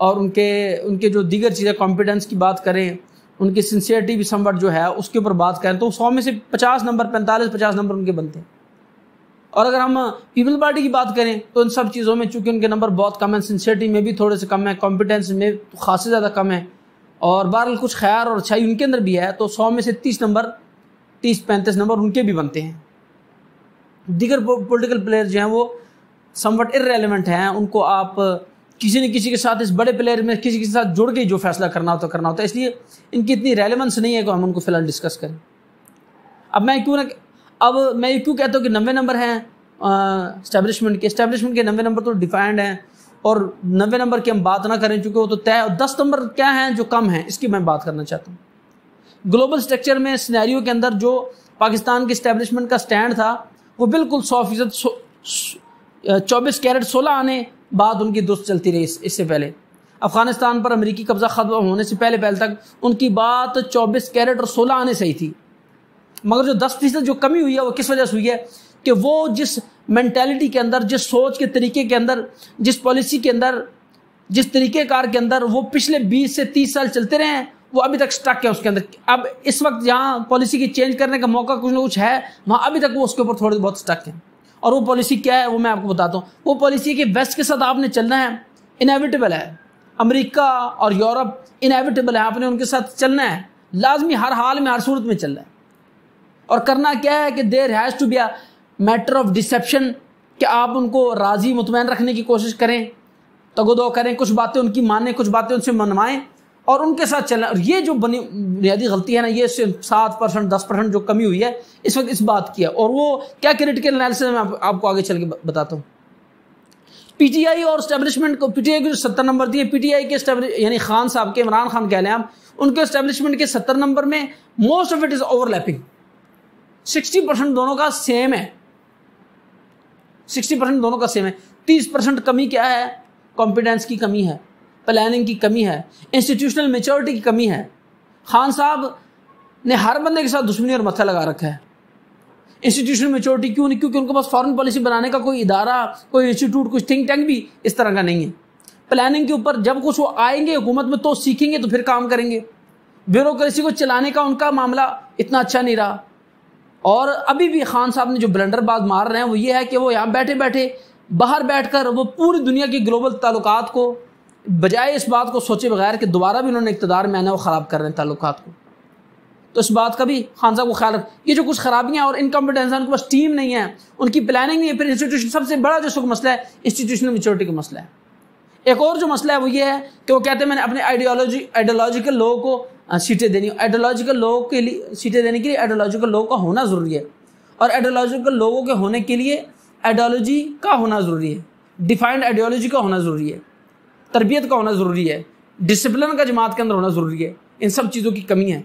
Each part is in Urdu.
اور ان کے جو دیگر چیزیں کمپیٹنس کی بات کریں, ان کی سنسیئرٹی بھی سموٹ جو ہے اس کے اوپر بات کریں, تو 100 میں سے 50 نمبر 45-50 نمبر ان کے بنتے ہیں. اور اگر ہم پیپل پارٹی کی بات کریں تو ان سب چیزوں میں چونکہ ان کے نمبر بہت کم ہیں, سنسیئرٹی میں بھی تھوڑے سے کم ہے, کمپیٹنس میں خاصی زیادہ کم ہے, اور بہرحال کچھ خیال اور اچھائی ان کے اندر بھی ہے, تو 100 میں سے 30 نمبر 30-35 نمبر ان کے بھی بنتے ہیں. دیگر پولیٹیکل پلیئر جو ہیں وہ سموٹ ارریلیونٹ ہیں, ان کو آپ کسی نہ کسی کے ساتھ, اس بڑے پلیئر میں کسی کے ساتھ جڑ کے جو فیصلہ کرنا ہوتا ہے, اس لیے ان کی اتنی ریلیونس نہیں ہے کہ ہم ان کو فی الحال ڈسکس کریں. اب میں یہ کیوں کہتا ہوں کہ 90 نمبر ہیں اسٹیبلشمنٹ کے 90 نمبر تو ڈیفائنڈ ہیں, اور 90 نمبر کی ہم بات نہ کریں چونکہ وہ تو طے, اور 10 نمبر کیا ہیں جو کم ہیں, اس کی میں بات کرنا چاہتا ہوں. گلوبل سٹرکچر میں سینیریو کے اندر جو پاکستان کی اسٹیبلشمنٹ کا سٹینڈ تھا وہ بالکل 100%, 24 کیرٹ 16 آنے بعد ان کی درست چلتی رہی. اس سے پہلے افغانستان پر امریکی قبضہ ختم ہونے سے پہلے تک ان کی بات 24 کیرٹ اور 16 آنے صحیح تھی, مگر جو 10% جو کمی ہوئی ہے وہ کس وجہ سے ہوئی ہے کہ وہ جس مینٹیلٹی کے اندر, جس سوچ کے طریقے کے اندر, جس پالیسی کے اندر, جس طریقے کار کے اندر وہ پچھلے 20 سے 30 سال چلتے رہے ہیں, وہ ابھی تک سٹک ہے اس کے اندر. اب اس وقت جہاں پالیسی کی چینج کرنے کا موقع کچھ نہ کچھ ہے, وہاں ابھی تک وہ اس کے اوپر تھوڑے بہت سٹک ہیں. اور وہ پالیسی کیا ہے وہ میں آپ کو بتاتا ہوں. وہ پالیسی کہ ویسٹ کے ساتھ آپ نے چلنا ہے, انیویٹیبل ہے. امریکہ اور یورپ انیویٹیبل ہے, آپ نے ان کے ساتھ چلنا ہے, لازمی ہر حال میں ہر صورت میں چلنا ہے. اور کرنا کیا ہے کہ there has to be a matter of deception, کہ آپ ان کو راضی مطمئن رکھنے کی کوشش کریں, تگودو کریں, کچھ باتیں ان کی مانیں, کچھ باتیں ان سے منوائیں اور ان کے ساتھ چلنا. اور یہ جو بنیادی غلطی ہے نا, یہ 7% 10% جو کمی ہوئی ہے اس وقت اس بات کی ہے. اور وہ کیا کریٹیکل انالیسس میں آپ کو آگے چل کے بتاتا ہوں. پی ٹی آئی اور اسٹیبلشمنٹ کو, پی ٹی آئی کے جو 70 نمبر دیے, پی ٹی آئی کے یعنی خان صاحب کے, عمران خان کہہ لیں آپ, ان کے اسٹیبلشمنٹ کے 70 نمبر میں most of it is over lapping. 60% دونوں کا سیم ہے, 60% دونوں کا سیم ہے. 30% کمی کیا ہے, کمپیٹنس کی کمی ہے, پلاننگ کی کمی ہے, انسٹیٹیوشنل میچورٹی کی کمی ہے. خان صاحب نے ہر بندے کے ساتھ دشمنی اور متھا لگا رکھا ہے. انسٹیٹیوشنل میچورٹی کیوں نہیں, کیونکہ ان کے پاس فارن پالیسی بنانے کا کوئی ادارہ, کوئی انسٹیٹیوٹ, کوئی تھنک ٹینک بھی اس طرح کا نہیں ہے. پلاننگ کے اوپر جب کچھ وہ آئیں گے حکومت میں تو سیکھیں گے تو پھر کام کریں گے. بیوروکریسی کو چلانے کا ان کا معاملہ اتنا اچھا نہیں رہا. اور ابھی بھی خان صاحب نے جو بلنڈر باز مار رہے ہیں وہ یہ ہے کہ وہ یہاں بیٹھے بیٹھے باہر بیٹھ کر وہ پوری دنیا کی گلوبل تعلقات کو, بجائے اس بات کو سوچے بغیر کہ دوبارہ بھی انہوں نے اقتدار میں آنا, وہ خراب کر رہے ہیں تعلقات کو. تو اس بات کا بھی خان صاحب کو خیال رکھ. یہ جو کچھ خرابیاں اور انکمپیٹنس, ان کے پاس ٹیم نہیں ہے, ان کی پلاننگ نہیں ہے. پھر انسٹیٹیوشن, سب سے بڑا جو مسئلہ ہے انسٹیٹیوشنل میچورٹی کا مسئلہ ہے. ایک اور جو مسئلہ ہے وہ یہ ہے کہ وہ کہتے ہیں میں نے اپنے آئیڈیالوجیکل لوگوں کو سیٹیں دینی, آئیڈیالوجیکل لوگوں کے لیے سیٹیں دینے کے لیے آئیڈیالوجیکل لوگوں کا ہونا ضروری ہے. اور آئیڈیالوجیکل لوگوں کے ہونے کے لیے آئیڈیالوجی کا ہونا ضروری ہے, ڈیفائنڈ آئیڈیالوجی کا ہونا ضروری ہے, تربیت کا ہونا ضروری ہے, ڈسپلن کا جماعت کے اندر ہونا ضروری ہے. ان سب چیزوں کی کمی ہے.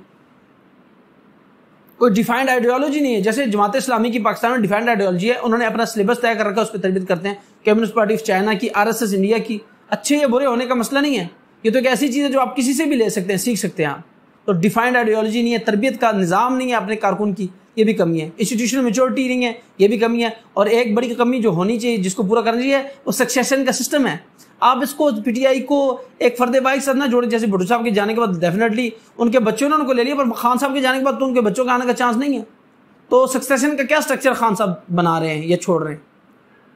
کوئی ڈیفائنڈ آئیڈیالوجی نہیں ہے. جیسے جماعت اسلامی کی پاکستان میں ڈیفائنڈ آئیڈیالوجی ہے, انہوں نے اپنا سلیبس طے کر رکھا, اس پہ تربیت کرتے ہیں. کمیونسٹ پارٹی آف چائنا کی, RSS انڈیا کی. اچھے یا برے ہونے کا مسئلہ نہیں ہے, یہ تو ایک ایسی چیز ہے جو آپ کسی سے بھی لے سکتے ہیں, سیکھ سکتے ہیں آپ. تو ڈیفائنڈ آئیڈیالوجی نہیں ہے, تربیت کا نظام نہیں ہے اپنے کارکن کی, یہ بھی کمی ہے. انسٹیٹیوشنل میچورٹی نہیں ہے, یہ بھی کمی ہے. اور ایک بڑی کمی جو ہونی چاہیے, جس کو پورا کرنا چاہیے, وہ سکسیشن کا سسٹم ہے. آپ اس کو پی ٹی آئی کو ایک فرد بائی کے ساتھ نہ جوڑیں. جیسے بھٹو صاحب کے جانے کے بعد ڈیفینیٹلی ان کے بچوں نے ان کو لے لیا, پر خان صاحب کے جانے کے بعد تو ان کے بچوں کے آنے کا چانس نہیں ہے. تو سکسیشن کا کیا سٹرکچر خان صاحب بنا رہے ہیں یا چھوڑ رہے ہیں.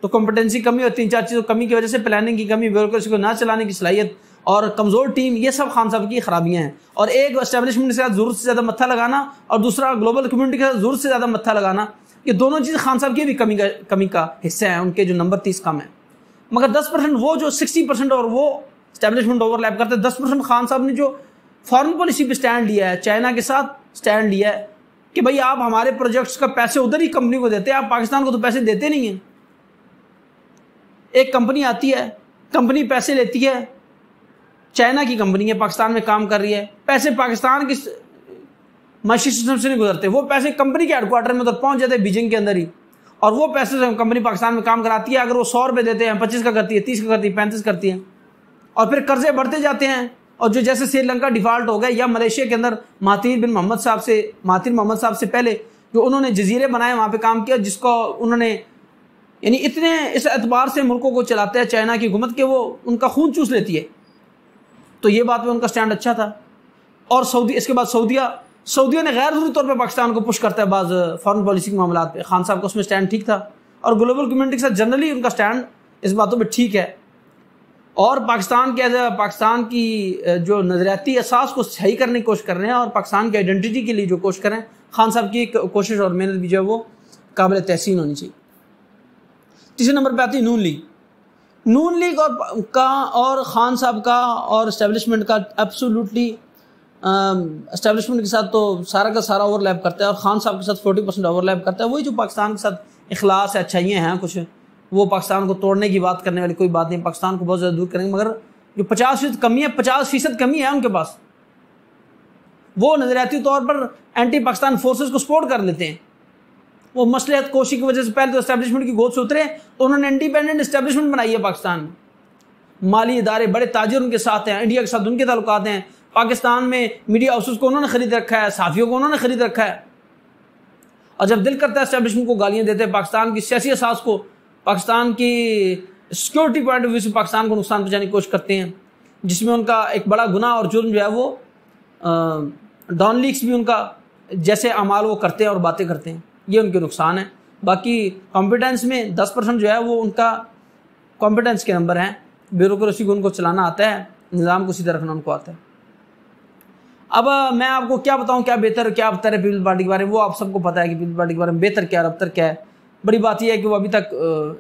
تو کمپٹنسی کمی اور 3-4 چیزوں کمی کی وجہ سے, پلاننگ کی کمی, بیوروکریسی کو نہ چلانے کی صلاحیت اور کمزور ٹیم, یہ سب خان صاحب کی خرابیاں ہیں. اور ایک اسٹیبلشمنٹ کے ساتھ ضرورت سے زیادہ متھا لگانا, اور دوسرا گلوبل کمیونٹی کے ساتھ ضرورت سے زیادہ متھا لگانا, یہ دونوں چیز خان صاحب کی بھی کمی کا حصہ ہیں. ان کے جو نمبر 30 کم ہیں, مگر 10% وہ جو 60% اور وہ اسٹیبلشمنٹ اوور لیپ کرتے ہیں. 10% خان صاحب نے جو فارن پالیسی پہ اسٹینڈ لیا ہے, چائنا کے ساتھ اسٹینڈ لیا ہے کہ بھائی آپ ہمارے پروجیکٹس کا پیسے ادھر ہی کمپنی کو دیتے ہیں, آپ پاکستان کو تو پیسے دیتے نہیں ہیں. ایک کمپنی آتی ہے, کمپنی پیسے لیتی ہے, چائنا کی کمپنی ہے, پاکستان میں کام کر رہی ہے, پیسے پاکستان کی معاشی سسٹم سے نہیں گزرتے, وہ پیسے کمپنی کے ہیڈ کوارٹر میں ادھر پہنچ جاتے ہیں بیجنگ کے اندر ہی, اور وہ پیسے سے کمپنی پاکستان میں کام کراتی ہے. اگر وہ 100 روپے دیتے ہیں, 25 کا کرتی ہے, 30 کا کرتی ہے, 35 کرتی ہے, اور پھر قرضے بڑھتے جاتے ہیں. اور جو جیسے سری لنکا ڈیفالٹ ہو گئے, یا ملیشیا کے اندر مہاتیر محمد صاحب سے پہلے جو انہوں نے جزیرے بنائے, وہاں پہ کام کیا, جس کو انہوں نے یعنی اتنے اس اعتبار سے ملکوں کو چلاتے ہیں چائنا کی حکومت کہ وہ ان کا خون چوس لیتی ہے. تو یہ بات میں ان کا سٹینڈ اچھا تھا. اور اس کے بعد سعودیہ نے غیر ضروری طور پہ پاکستان کو پش کرتا ہے بعض فارن پالیسی کے معاملات پہ. خان صاحب کا اس میں سٹینڈ ٹھیک تھا, اور گلوبل کمیونٹی کے ساتھ جنرلی ان کا سٹینڈ اس باتوں پہ ٹھیک ہے. اور پاکستان کی جو نظریاتی اساس کو صحیح کرنے کی کوشش کر رہے ہیں, اور پاکستان کی آئیڈینٹی کے لیے جو کوشش کریں, خان صاحب کی کوشش اور محنت بھی جو ہے وہ قابل تحسین ہونی چاہیے. تیسرے نمبر پہ آتی ہے نون لیگ اور خان صاحب کا اور اسٹیبلشمنٹ کا ایبسولوٹلی اسٹیبلشمنٹ کے ساتھ تو سارا کا سارا اوور لیپ کرتا ہے, اور خان صاحب کے ساتھ 40% اوور لیپ کرتا ہے. وہی جو پاکستان کے ساتھ اخلاص ہے, اچھائیاں ہیں کچھ, وہ پاکستان کو توڑنے کی بات کرنے والی کوئی بات نہیں, پاکستان کو بہت زیادہ دور کریں گے. مگر جو 50% کمی ہے, 50% کمی ہے ان کے پاس. وہ نظریاتی طور پر اینٹی پاکستان فورسز کو سپورٹ کر لیتے ہیں. وہ مصلحت کوشی کی وجہ سے پہلے تو اسٹیبلشمنٹ کی گود سے اترے, تو انہوں نے انڈیپینڈنٹ اسٹیبلشمنٹ بنائی ہے پاکستان میں. مالی ادارے, بڑے تاجر ان کے ساتھ ہیں, انڈیا کے ساتھ ان کے تعلقات ہیں. پاکستان میں میڈیا ہاؤسز کو انہوں نے خرید رکھا ہے, صحافیوں کو انہوں نے خرید رکھا ہے. اور جب دل کرتا ہے اسٹیبلشمنٹ کو گالیاں دیتے ہیں, پاکستان کی سیاسی اساس کو, پاکستان کی سیکورٹی پوائنٹ آف ویو سے پاکستان کو نقصان پہنچانے کی کوشش کرتے ہیں, جس میں ان کا ایک بڑا گناہ اور جرم جو ہے وہ ڈان لیکس بھی ان کا جیسے اعمال وہ کرتے ہیں اور باتیں کرتے ہیں, یہ ان کے نقصان ہے. باقی کمپیٹنس میں 10% جو ہے وہ ان کا کمپیٹنس کے نمبر ہیں. بیوروکریسی کو ان کو چلانا آتا ہے, نظام کو سیدھا رکھنا ان کو آتا ہے. اب میں آپ کو کیا بتاؤں کیا بہتر کیا ابتر ہے پیپلز پارٹی کے بارے میں, وہ آپ سب کو پتہ ہے کہ پیپلز پارٹی کے بارے میں بہتر کیا اور ابتر کیا ہے. بڑی بات یہ ہے کہ وہ ابھی تک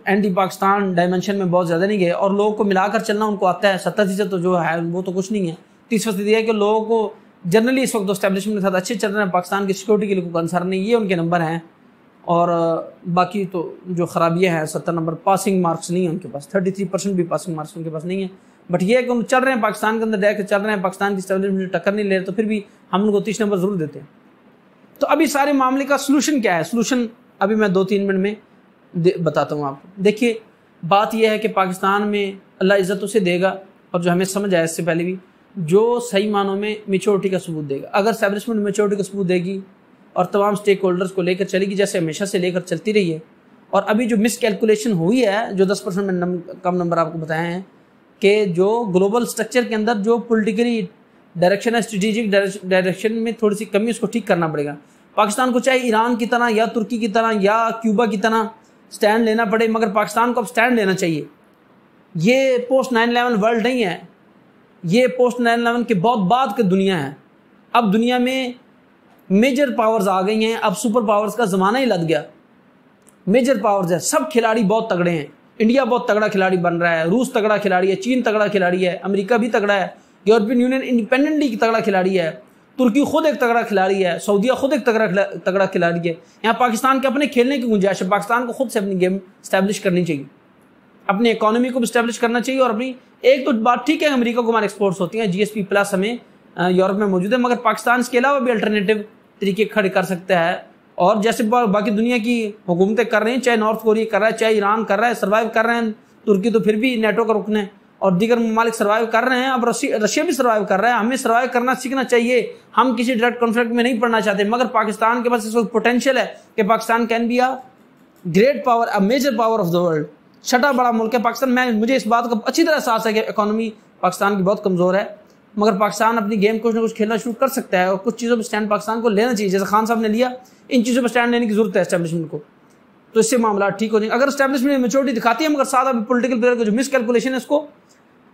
اینٹی پاکستان ڈائمنشن میں بہت زیادہ نہیں گئے, اور لوگوں کو ملا کر چلنا ان کو آتا ہے. 70% تو جو ہے وہ تو کچھ نہیں ہے. 30% یہ ہے کہ لوگوں کو جنرلی اس وقت تو اسٹیبلشمنٹ کے ساتھ اچھے چل رہے ہیں, پاکستان کی سیکورٹی کے لیے کوئی کنسرن نہیں, یہ ان کے نمبر ہیں. اور باقی تو جو خرابیاں ہیں 70 نمبر پاسنگ مارکس نہیں ہیں ان کے پاس, 33% بھی پاسنگ مارکس ان کے پاس نہیں ہیں. بٹ یہ ہے کہ ان چل رہے ہیں پاکستان کے اندر رہ کے چل رہے ہیں, پاکستان کی اسٹیبلشمنٹ ٹکر نہیں لے رہے, تو پھر بھی ہم ان کو 30 نمبر ضرور دیتے ہیں. تو ابھی سارے معاملے کا سلوشن کیا ہے؟ سلوشن ابھی میں 2-3 منٹ میں بتاتا ہوں آپ کو. دیکھیے بات یہ ہے کہ پاکستان میں اللہ عزت اسے دے گا, اور جو ہمیں سمجھ آیا اس سے پہلے بھی, جو صحیح معنوں میں میچورٹی کا ثبوت دے گا. اگر اسٹیبلشمنٹ میچورٹی کا ثبوت دے گی اور تمام اسٹیک ہولڈرز کو لے کر چلے گی جیسے ہمیشہ سے لے کر چلتی رہی ہے. اور ابھی جو مس کیلکولیشن ہوئی ہے, جو 10% میں کم نمبر آپ کو بتائے ہیں, کہ جو گلوبل سٹرکچر کے اندر جو پولیٹیکلی ڈائریکشن ہے, اسٹریٹجک ڈائریکشن میں تھوڑی سی کمی, اس کو ٹھیک کرنا پڑے گا. پاکستان کو چاہے ایران کی طرح یا ترکی کی طرح یا کیوبا کی طرح سٹینڈ لینا پڑے, مگر پاکستان کو اب سٹینڈ لینا چاہیے. یہ پوسٹ 9/11 ورلڈ نہیں ہے, یہ پوسٹ 9/11 کے بہت بعد کی دنیا ہے. اب دنیا میں میجر پاورز آ گئی ہیں, اب سپر پاورز کا زمانہ ہی لگ گیا. میجر پاورز ہے, سب کھلاڑی بہت تگڑے ہیں. انڈیا بہت تگڑا کھلاڑی بن رہا ہے, روس تگڑا کھلاڑی ہے, چین تگڑا کھلاڑی ہے, امریکہ بھی تگڑا ہے, یورپین یونین انڈیپینڈنٹلی تگڑا کھلاڑی ہے, ترکی خود ایک تگڑا کھلاڑی ہے, سعودیہ خود ایک تگڑا کھلاڑی ہے. یہاں پاکستان کے اپنے کھیلنے کی گنجائش ہے. پاکستان کو خود سے اپنی گیم اسٹیبلش کرنی چاہیے, اپنی اکانومی کو بھی اسٹیبلش کرنا چاہیے. اور اپنی ایک تو بات ٹھیک ہے, امریکہ کو ہمارے ایکسپورٹس ہوتی ہیں, GSP+ ہمیں یورپ میں موجود ہے, مگر پاکستان اس کے علاوہ بھی الٹرنیٹیو طریقے کھڑے کر سکتا ہے. اور جیسے باقی دنیا کی حکومتیں کر رہی ہیں, چاہے نارتھ کوریا کر رہا ہے, چاہے ایران کر رہا ہے, سروائیو کر رہے ہیں. ترکی تو پھر بھی نیٹو کا رکن ہے, اور دیگر ممالک سروائیو کر رہے ہیں. اب رشیا بھی سروائیو کر رہا ہے. ہمیں سروائیو کرنا سیکھنا چاہیے. ہم کسی ڈائریکٹ کانفلکٹ میں نہیں پڑنا چاہتے, مگر پاکستان کے پاس اس وقت پوٹینشیل ہے کہ Pakistan can be a great power, a major power of the world. چھٹا بڑا ملک ہے پاکستان. مجھے اس بات کا اچھی طرح احساس ہے کہ اکانومی پاکستان کی بہت کمزور ہے, مگر پاکستان اپنی گیم کچھ نہ کچھ کھیلنا شروع کر سکتا ہے, اور کچھ چیزوں پہ اسٹینڈ پاکستان کو لینا چاہیے. جیسے خان صاحب نے لیا, ان چیزوں پہ اسٹینڈ لینے کی ضرورت ہے اسٹیبلشمنٹ کو, تو اس سے معاملات ٹھیک ہو جائیں گے. اگر اسٹیبلشمنٹ میچورٹی دکھاتی ہے, مگر ساتھ پولیٹیکل پلیئر کو جو مس کیلکولیشن ہے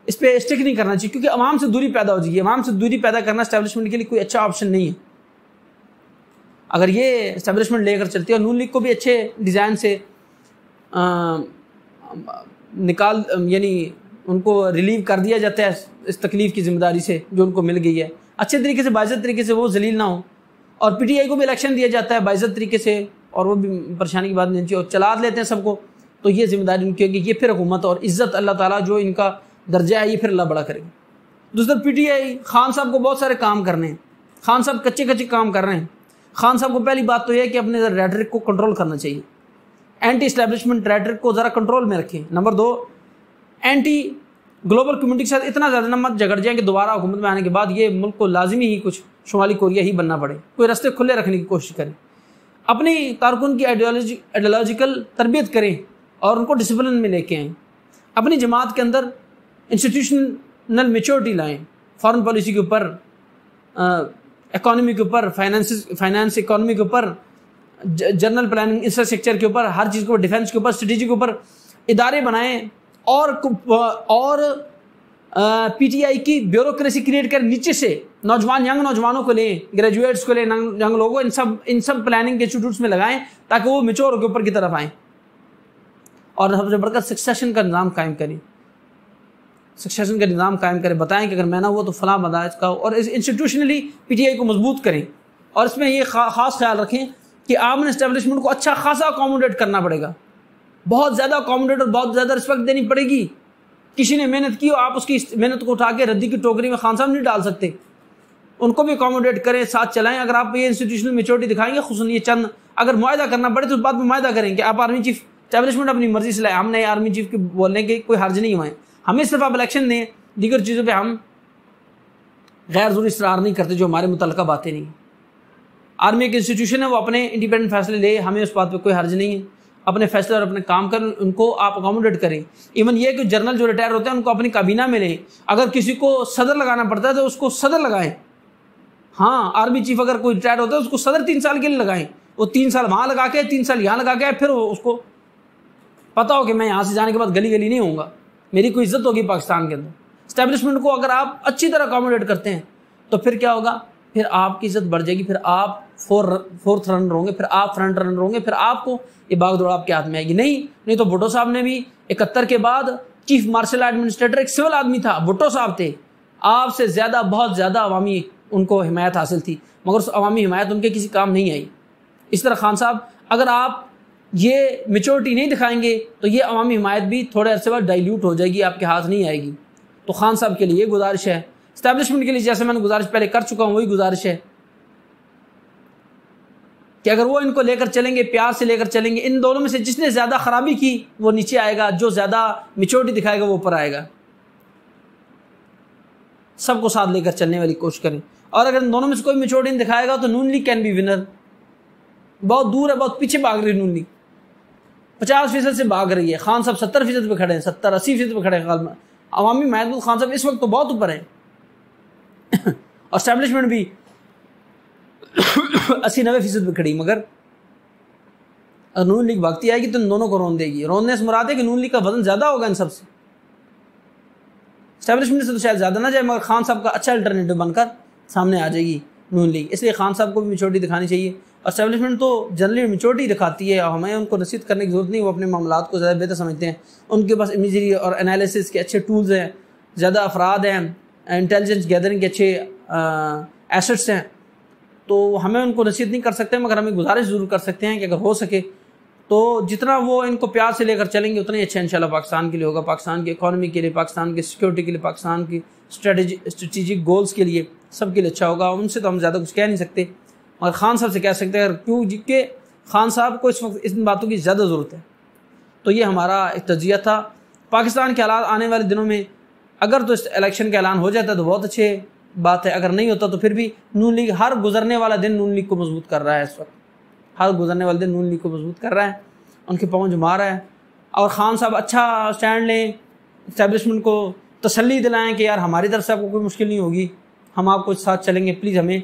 اس پہ اسٹک نہیں کرنا چاہیے, کیونکہ عوام سے دوری پیدا ہو جائے گی. عوام سے دوری پیدا کرنا اسٹیبلشمنٹ کے لیے کوئی اچھا آپشن نہیں ہے. اگر یہ اسٹیبلشمنٹ لے کر چلتی ہے, اور نون لیگ کو بھی اچھے ڈیزائن سے یعنی ان کو ریلیو کر دیا جاتا ہے اس تکلیف کی ذمہ داری سے جو ان کو مل گئی ہے, اچھے طریقے سے باعزت طریقے سے وہ ذلیل نہ ہوں. اور PTI کو بھی الیکشن دیا جاتا ہے باعزت طریقے سے, اور وہ بھی پریشانی کی بات نہیں چاہیے, اور چلا لیتے ہیں سب کو, تو یہ ذمہ داری ان کی ہوگی. یہ پھر حکومت اور عزت اللہ تعالیٰ جو ان کا درجہ ہے, یہ پھر اللہ بڑا کرے گا. دوسرا PTI, خان صاحب کو بہت سارے کام کرنے ہیں. خان صاحب کچے کام کر رہے ہیں. خان صاحب کو پہلی بات تو یہ ہے کہ اپنے ریٹرک کو کنٹرول کرنا چاہیے. اینٹی اسٹیبلشمنٹ ریٹرک کو ذرا کنٹرول میں رکھیں. نمبر 2, اینٹی گلوبل کمیونٹی کے ساتھ اتنا زیادہ نہ مت جھگڑ جائیں کہ دوبارہ حکومت میں آنے کے بعد یہ ملک کو لازمی ہی کچھ شمالی کوریا ہی بننا پڑے. کوئی رستے کھلے رکھنے کی کوشش کریں. اپنی کارکن کی آئیڈیالوجیکل تربیت کریں اور ان کو ڈسپلن میں لے کے آئیں. اپنی جماعت کے اندر انسٹیٹیوشنل میچورٹی لائیں. فارن پالیسی کے اوپر، اکانومی کے اوپر، فائنانس اکانومی کے اوپر، جنرل پلاننگ، انفراسٹرکچر کے اوپر، ہر چیز کے اوپر، ڈیفنس کے اوپر، اسٹریٹجی کے اوپر ادارے بنائیں اور پی ٹی آئی کی بیوروکریسی کریٹ کریں نیچے سے، ینگ نوجوانوں کو لیں، گریجویٹس کو لیں، ینگ لوگوں ان سب پلاننگ کے انسٹیٹیوٹس میں لگائیں تاکہ وہ میچور کے اوپر کی طرف آئیں، اور سب سے بڑھ کر سکسیشن کا نظام قائم کریں، سکسیشن کا نظام قائم کریں، بتائیں کہ اگر میں نہ ہوا تو فلاں بندہ اس کا، اور انسٹیٹیوشنلی پی ٹی آئی کو مضبوط کریں، اور اس میں یہ خاص خیال رکھیں کہ آمن اسٹیبلشمنٹ کو اچھا خاصا اکوموڈیٹ کرنا پڑے گا، بہت زیادہ اکوموڈیٹ اور بہت زیادہ رسپیکٹ دینی پڑے گی. کسی نے محنت کی ہو، آپ اس کی محنت کو اٹھا کے ردی کی ٹوکری میں خان صاحب نہیں ڈال سکتے، ان کو بھی اکوموڈیٹ کریں، ساتھ چلائیں. اگر آپ یہ انسٹیٹیوشنل میچورٹی دکھائیں گے، خصوصاً یہ چند اگر معاہدہ کرنا پڑے تو اس بات میں معاہدہ کریں کہ آپ آرمی چیف اسٹیبلشمنٹ اپنی مرضی سے لائیں، ہم نے آرمی چیف کے بولنے کے کوئی حرج نہیں ہوئے، ہمیں صرف آپ الیکشن دیں، دیگر چیزوں پہ ہم غیر ضروری اصرار نہیں کرتے جو ہمارے متعلقہ باتیں نہیں. آرمی ایک انسٹیٹیوشن ہے، وہ اپنے انڈیپینڈنٹ فیصلے لے، ہمیں اس بات پہ کوئی حرج نہیں ہے، اپنے فیصلے اور اپنے کام کریں، ان کو آپ اکوموڈیٹ کریں. ایون یہ کہ جنرل جو ریٹائر ہوتے ہیں ان کو اپنی کابینہ میں لیں، اگر کسی کو صدر لگانا پڑتا ہے تو اس کو صدر لگائیں. ہاں، آرمی چیف اگر کوئی ریٹائر ہوتا ہے اس کو صدر 3 سال کے لیے لگائیں، وہ 3 سال وہاں لگا کے 3 سال یہاں لگا کے، پھر اس کو پتا ہو کہ میں یہاں سے جانے کے بعد گلی گلی نہیں ہوں گا، میری کوئی عزت ہوگی پاکستان کے اندر. اسٹیبلشمنٹ کو اگر آپ اچھی طرح اکوموڈیٹ کرتے ہیں تو پھر کیا ہوگا، پھر آپ کی عزت بڑھ جائے گی، پھر آپ فورتھ رنر ہوں گے، پھر آپ فرنٹ رنر ہوں گے، پھر آپ کو یہ باغ دوڑ آپ کے ہاتھ میں آئے گی. نہیں تو بھٹو صاحب نے بھی 71 کے بعد چیف مارشل ایڈمنسٹریٹر ایک سول آدمی تھا، بھٹو صاحب تھے، آپ سے زیادہ بہت زیادہ عوامی ان کو حمایت حاصل تھی، مگر اس عوامی حمایت ان کے کسی کام نہیں آئی. اس طرح خان صاحب اگر آپ یہ میچورٹی نہیں دکھائیں گے تو یہ عوامی حمایت بھی تھوڑے عرصے بعد ڈائلیوٹ ہو جائے گی، آپ کے ہاتھ نہیں آئے گی. تو خان صاحب کے لیے یہ گزارش ہے، اسٹیبلشمنٹ کے لیے جیسے میں نے گزارش پہلے کر چکا ہوں وہی گزارش ہے کہ اگر وہ ان کو لے کر چلیں گے، پیار سے لے کر چلیں گے، ان دونوں میں سے جس نے زیادہ خرابی کی وہ نیچے آئے گا، جو زیادہ میچورٹی دکھائے گا وہ اوپر آئے گا. سب کو ساتھ لے کر چلنے والی کوشش کریں، اور اگر ان دونوں میں سے کوئی میچورٹی نہیں دکھائے گا تو نون لیگ کین بی ونر. بہت دور ہے، بہت پیچھے بھاگ رہی ہے نون لیگ، 50% سے بھاگ رہی ہے. خان صاحب 70% پہ کھڑے ہیں، 70-80% پہ کھڑے ہیں. عوامی محمود خان صاحب اس وقت تو بہت اوپر ہیں اور اسٹیبلشمنٹ بھی 80-90% پہ کھڑی. مگر اگر نون لیگ بھاگتی آئے گی تو ان دونوں کو رون دے گی. روننے سے مراد ہے کہ نون لیگ کا وزن زیادہ ہوگا ان سب سے، اسٹیبلشمنٹ سے تو شاید زیادہ نہ جائے، مگر خان صاحب کا اچھا الٹرنیٹو بن کر سامنے آ جائے گی نون لیگ. اس لیے خان صاحب کو بھی میچورٹی دکھانی چاہیے، اور اسٹیبلشمنٹ تو جنرلی میچورٹی دکھاتی ہے، ہمیں ان کو نصیحت کرنے کی ضرورت نہیں، وہ اپنے معاملات کو زیادہ بہتر سمجھتے ہیں، ان کے پاس امیجری اور انالیسس کے اچھے ٹولز ہیں، زیادہ افراد ہیں، انٹیلیجنس گیدرنگ کے اچھے ایسٹس ہیں. تو ہمیں ان کو نصیحت نہیں کر سکتے، مگر ہمیں گزارش ضرور کر سکتے ہیں کہ اگر ہو سکے تو جتنا وہ ان کو پیار سے لے کر چلیں گے اتنا ہی اچھا انشاءاللہ پاکستان کے لیے ہوگا، پاکستان کی اکانومی کے لیے، پاکستان کی سیکورٹی کے لیے، پاکستان کی اسٹریٹجک گولز کے لیے، سب کے لیے اچھا ہوگا. ان سے تو ہم زیادہ کچھ کہہ نہیں سکتے، مگر خان صاحب سے کہہ سکتے ہیں کیوں کہ خان صاحب کو اس وقت ان باتوں کی زیادہ ضرورت ہے. تو یہ ہمارا ایک تجزیہ تھا. پاکستان کے حالات آنے والے دنوں میں اگر تو اس الیکشن کا اعلان ہو جاتا ہے تو بہت اچھے بات ہے، اگر نہیں ہوتا تو پھر بھی نون لیگ ہر گزرنے والا دن نون لیگ کو مضبوط کر رہا ہے. اس وقت ہر گزرنے والے دن نون لیگ کو مضبوط کر رہا ہے، ان کے پاؤں جما رہا ہے. اور خان صاحب اچھا سٹینڈ لیں، اسٹیبلشمنٹ کو تسلی دلائیں کہ یار ہماری طرف سے آپ کو کوئی مشکل نہیں ہوگی، ہم آپ کو ساتھ چلیں گے، پلیز ہمیں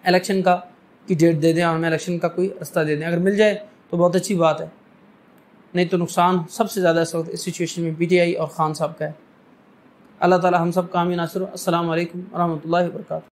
الیکشن کی ڈیٹ دے دیں اور ہمیں الیکشن کا کوئی رستہ دے دیں. اگر مل جائے تو بہت اچھی بات ہے، نہیں تو نقصان سب سے زیادہ اس وقت اس سچویشن میں پی ٹی آئی اور خان صاحب کا ہے. اللہ تعالی ہم سب کا حامی ناصر ہو. السلام علیکم ورحمۃ اللہ وبرکاتہ.